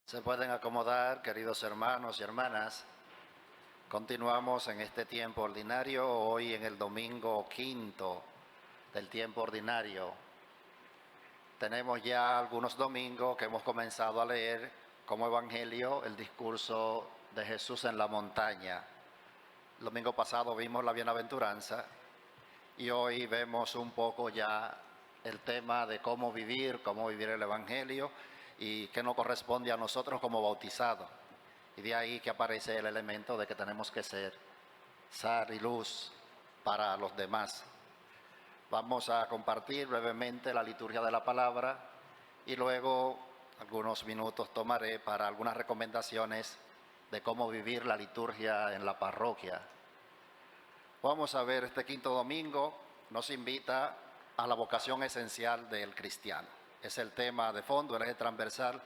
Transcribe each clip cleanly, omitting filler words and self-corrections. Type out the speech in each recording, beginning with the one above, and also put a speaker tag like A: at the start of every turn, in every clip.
A: Se pueden acomodar, queridos hermanos y hermanas. Continuamos en este tiempo ordinario, hoy en el domingo quinto del tiempo ordinario. Tenemos ya algunos domingos que hemos comenzado a leer como evangelio el discurso de Jesús en la montaña. El domingo pasado vimos la bienaventuranza y hoy vemos un poco ya el tema de cómo vivir el evangelio y qué nos corresponde a nosotros como bautizados. Y de ahí que aparece el elemento de que tenemos que ser sal y luz para los demás. Vamos a compartir brevemente la liturgia de la palabra y luego algunos minutos tomaré para algunas recomendaciones de cómo vivir la liturgia en la parroquia. Vamos a ver, este quinto domingo nos invita a la vocación esencial del cristiano. Es el tema de fondo, el eje transversal,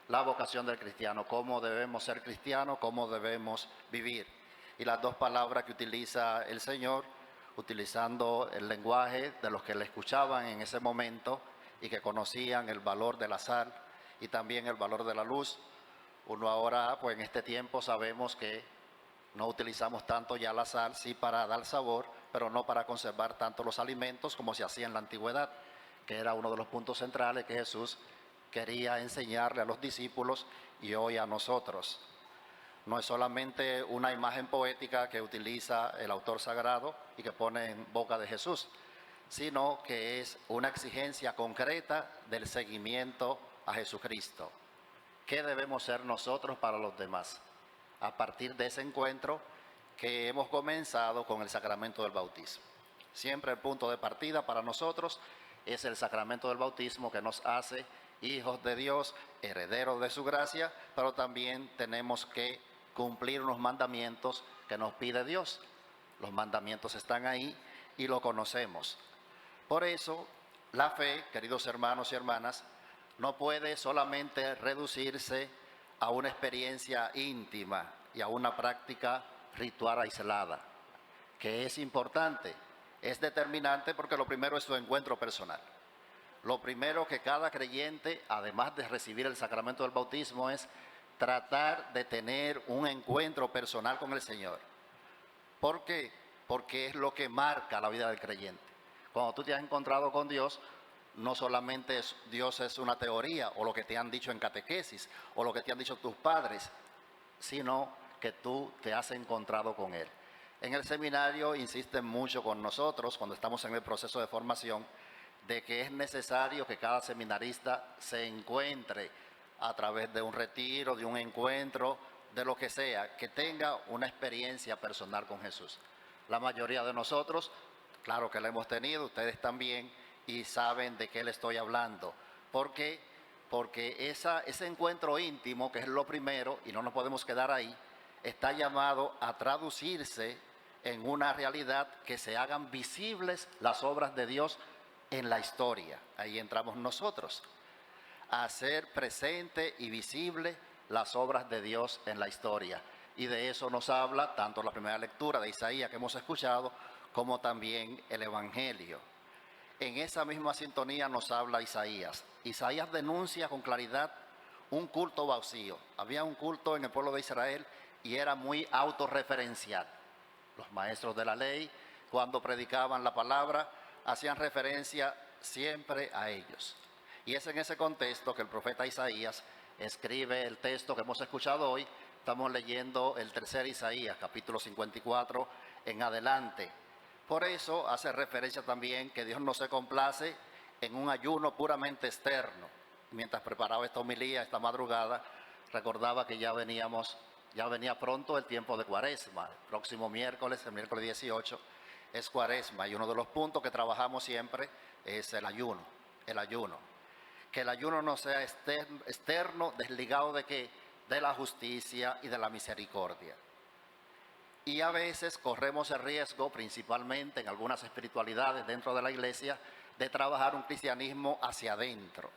A: la vocación del cristiano, cómo debemos ser cristianos, cómo debemos vivir. Y las dos palabras que utiliza el Señor, utilizando el lenguaje de los que le escuchaban en ese momento y que conocían el valor de la sal y también el valor de la luz. Uno ahora, pues en este tiempo sabemos que no utilizamos tanto ya la sal, sí para dar sabor, pero no para conservar tanto los alimentos como se hacía en la antigüedad, que era uno de los puntos centrales que Jesús quería enseñarle a los discípulos y hoy a nosotros. No es solamente una imagen poética que utiliza el autor sagrado y que pone en boca de Jesús, sino que es una exigencia concreta del seguimiento a Jesucristo. ¿Qué debemos ser nosotros para los demás? A partir de ese encuentro que hemos comenzado con el sacramento del bautismo. Siempre el punto de partida para nosotros es el sacramento del bautismo que nos hace hijos de Dios, herederos de su gracia, pero también tenemos que cumplir unos mandamientos que nos pide Dios. Los mandamientos están ahí y lo conocemos. Por eso, la fe, queridos hermanos y hermanas, no puede solamente reducirse a una experiencia íntima y a una práctica ritual aislada, que es importante, es determinante porque lo primero es su encuentro personal. Lo primero que cada creyente, además de recibir el sacramento del bautismo, es tratar de tener un encuentro personal con el Señor. ¿Por qué? Porque es lo que marca la vida del creyente. Cuando tú te has encontrado con Dios, no solamente Dios es una teoría o lo que te han dicho en catequesis o lo que te han dicho tus padres, sino que tú te has encontrado con Él. En el seminario insisten mucho con nosotros cuando estamos en el proceso de formación de que es necesario que cada seminarista se encuentre a través de un retiro, de un encuentro, de lo que sea, que tenga una experiencia personal con Jesús. La mayoría de nosotros, claro que la hemos tenido, ustedes también, y saben de qué le estoy hablando. ¿Por qué? Porque ese encuentro íntimo, que es lo primero, y no nos podemos quedar ahí, está llamado a traducirse en una realidad que se hagan visibles las obras de Dios en la historia. Ahí entramos nosotros, a hacer presente y visible las obras de Dios en la historia. Y de eso nos habla tanto la primera lectura de Isaías que hemos escuchado, como también el Evangelio. En esa misma sintonía nos habla Isaías. Isaías denuncia con claridad un culto vacío. Había un culto en el pueblo de Israel y era muy autorreferencial. Los maestros de la ley, cuando predicaban la palabra, hacían referencia siempre a ellos. Y es en ese contexto que el profeta Isaías escribe el texto que hemos escuchado hoy. Estamos leyendo el tercer Isaías, capítulo 54 en adelante. Por eso hace referencia también que Dios no se complace en un ayuno puramente externo. Mientras preparaba esta homilía, esta madrugada, recordaba que ya venía pronto el tiempo de Cuaresma. El próximo miércoles, el miércoles 18, es Cuaresma y uno de los puntos que trabajamos siempre es el ayuno. Que el ayuno no sea externo, desligado de ¿qué? De la justicia y de la misericordia. Y a veces corremos el riesgo, principalmente en algunas espiritualidades dentro de la iglesia, de trabajar un cristianismo hacia adentro.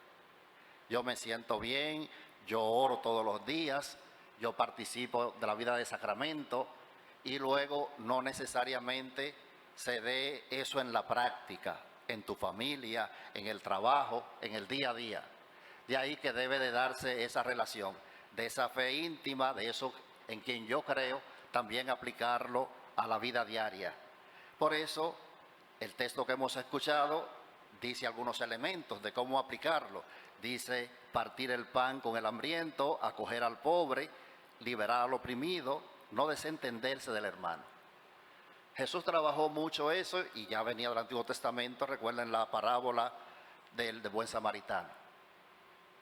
A: Yo me siento bien, yo oro todos los días, yo participo de la vida de sacramento y luego no necesariamente se dé eso en la práctica, en tu familia, en el trabajo, en el día a día. De ahí que debe de darse esa relación de esa fe íntima, de eso en quien yo creo, también aplicarlo a la vida diaria. Por eso, el texto que hemos escuchado dice algunos elementos de cómo aplicarlo. Dice partir el pan con el hambriento, acoger al pobre, liberar al oprimido, no desentenderse del hermano. Jesús trabajó mucho eso y ya venía del Antiguo Testamento, recuerden la parábola del buen samaritano.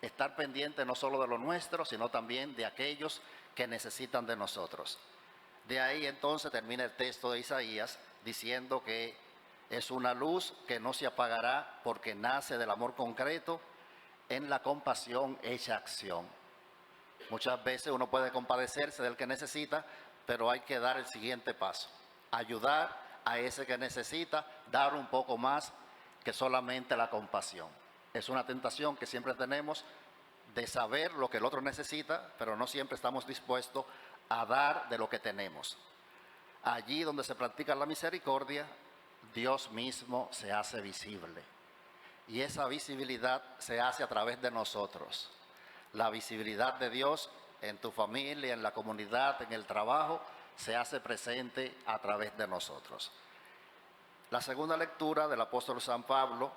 A: Estar pendiente no solo de lo nuestro, sino también de aquellos que necesitan de nosotros. De ahí entonces termina el texto de Isaías diciendo que es una luz que no se apagará porque nace del amor concreto en la compasión hecha acción. Muchas veces uno puede compadecerse del que necesita, pero hay que dar el siguiente paso. Ayudar a ese que necesita, dar un poco más que solamente la compasión. Es una tentación que siempre tenemos de saber lo que el otro necesita, pero no siempre estamos dispuestos a dar de lo que tenemos. Allí donde se practica la misericordia, Dios mismo se hace visible. Y esa visibilidad se hace a través de nosotros. La visibilidad de Dios en tu familia, en la comunidad, en el trabajo, se hace presente a través de nosotros. La segunda lectura del apóstol San Pablo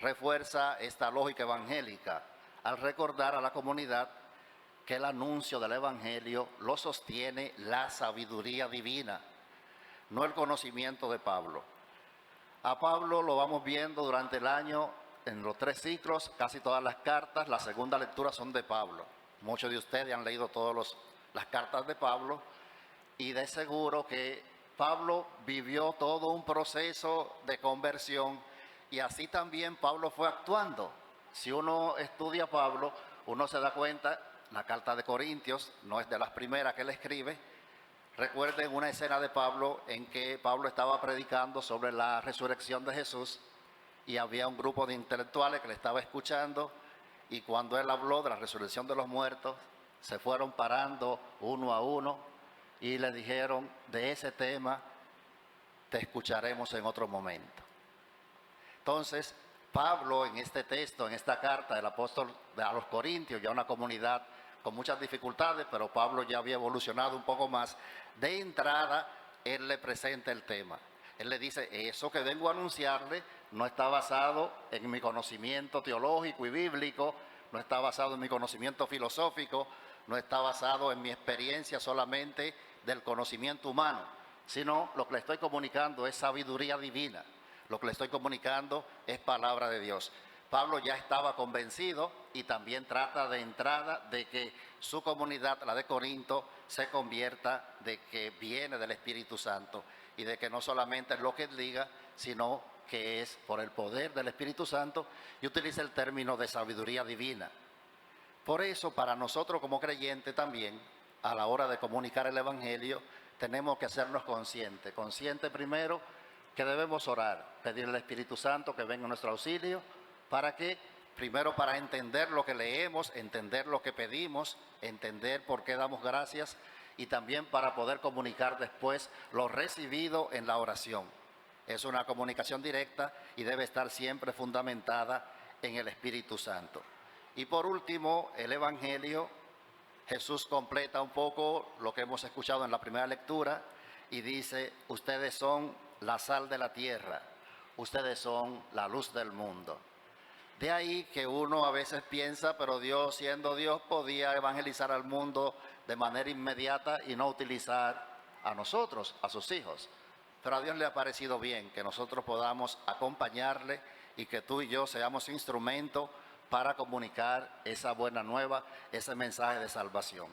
A: refuerza esta lógica evangélica al recordar a la comunidad que el anuncio del evangelio lo sostiene la sabiduría divina, no el conocimiento de Pablo. A Pablo lo vamos viendo durante el año en los 3 ciclos, casi todas las cartas, la segunda lectura son de Pablo. Muchos de ustedes han leído todas las cartas de Pablo y de seguro que Pablo vivió todo un proceso de conversión y así también Pablo fue actuando. Si uno estudia a Pablo, uno se da cuenta, la carta de Corintios no es de las primeras que él escribe. Recuerden una escena de Pablo en que Pablo estaba predicando sobre la resurrección de Jesús y había un grupo de intelectuales que le estaba escuchando y cuando él habló de la resurrección de los muertos, se fueron parando uno a uno y le dijeron, de ese tema te escucharemos en otro momento. Entonces, Pablo en este texto, en esta carta del apóstol a los Corintios, ya una comunidad con muchas dificultades, pero Pablo ya había evolucionado un poco más. De entrada, él le presenta el tema. Él le dice, eso que vengo a anunciarle no está basado en mi conocimiento teológico y bíblico, no está basado en mi conocimiento filosófico, no está basado en mi experiencia solamente del conocimiento humano, sino lo que le estoy comunicando es sabiduría divina, lo que le estoy comunicando es palabra de Dios. Pablo ya estaba convencido y también trata de entrada de que su comunidad, la de Corinto, se convierta, de que viene del Espíritu Santo y de que no solamente es lo que él diga, sino que es por el poder del Espíritu Santo, y utiliza el término de sabiduría divina. Por eso, para nosotros como creyentes también, a la hora de comunicar el Evangelio, tenemos que hacernos conscientes primero que debemos orar, pedirle al Espíritu Santo que venga en nuestro auxilio, ¿para qué? Primero para entender lo que leemos, entender lo que pedimos, entender por qué damos gracias y también para poder comunicar después lo recibido en la oración. Es una comunicación directa y debe estar siempre fundamentada en el Espíritu Santo. Y por último, el Evangelio, Jesús completa un poco lo que hemos escuchado en la primera lectura y dice, ustedes son la sal de la tierra, ustedes son la luz del mundo. De ahí que uno a veces piensa, pero Dios, siendo Dios, podía evangelizar al mundo de manera inmediata y no utilizar a nosotros, a sus hijos. Pero a Dios le ha parecido bien que nosotros podamos acompañarle y que tú y yo seamos instrumentos para comunicar esa buena nueva, ese mensaje de salvación.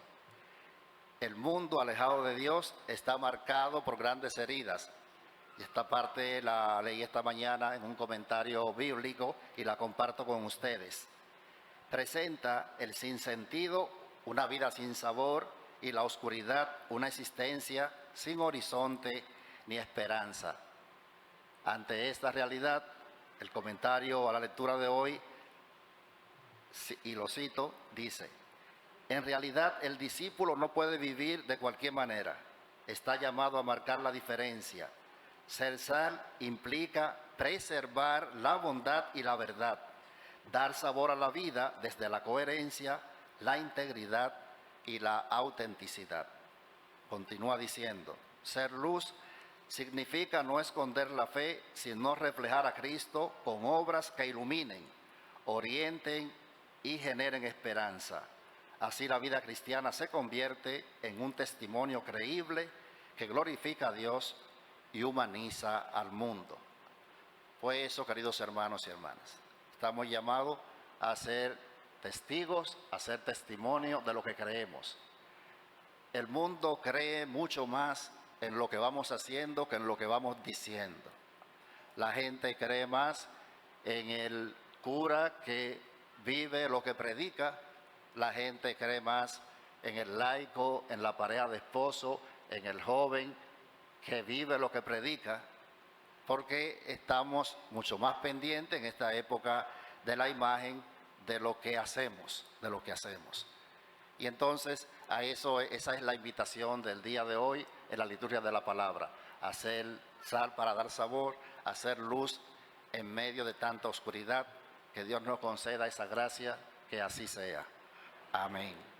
A: El mundo alejado de Dios está marcado por grandes heridas. Y esta parte la leí esta mañana en un comentario bíblico y la comparto con ustedes. Presenta el sinsentido, una vida sin sabor, y la oscuridad, una existencia sin horizonte ni esperanza. Ante esta realidad, el comentario a la lectura de hoy, y lo cito, dice, en realidad el discípulo no puede vivir de cualquier manera, está llamado a marcar la diferencia. Ser sal implica preservar la bondad y la verdad, dar sabor a la vida desde la coherencia, la integridad, y la autenticidad. Continúa diciendo, ser luz significa no esconder la fe, sino reflejar a Cristo con obras que iluminen, orienten y generen esperanza. Así la vida cristiana se convierte en un testimonio creíble que glorifica a Dios y humaniza al mundo. Por eso, queridos hermanos y hermanas, estamos llamados a ser testigos, a ser testimonio de lo que creemos. El mundo cree mucho más en lo que vamos haciendo que en lo que vamos diciendo. La gente cree más en el cura que vive lo que predica. La gente cree más en el laico, en la pareja de esposo, en el joven que vive lo que predica, porque estamos mucho más pendientes en esta época de la imagen de lo que hacemos, Y entonces esa es la invitación del día de hoy en la liturgia de la palabra, hacer sal para dar sabor, hacer luz en medio de tanta oscuridad. Que Dios nos conceda esa gracia, que así sea. Amén.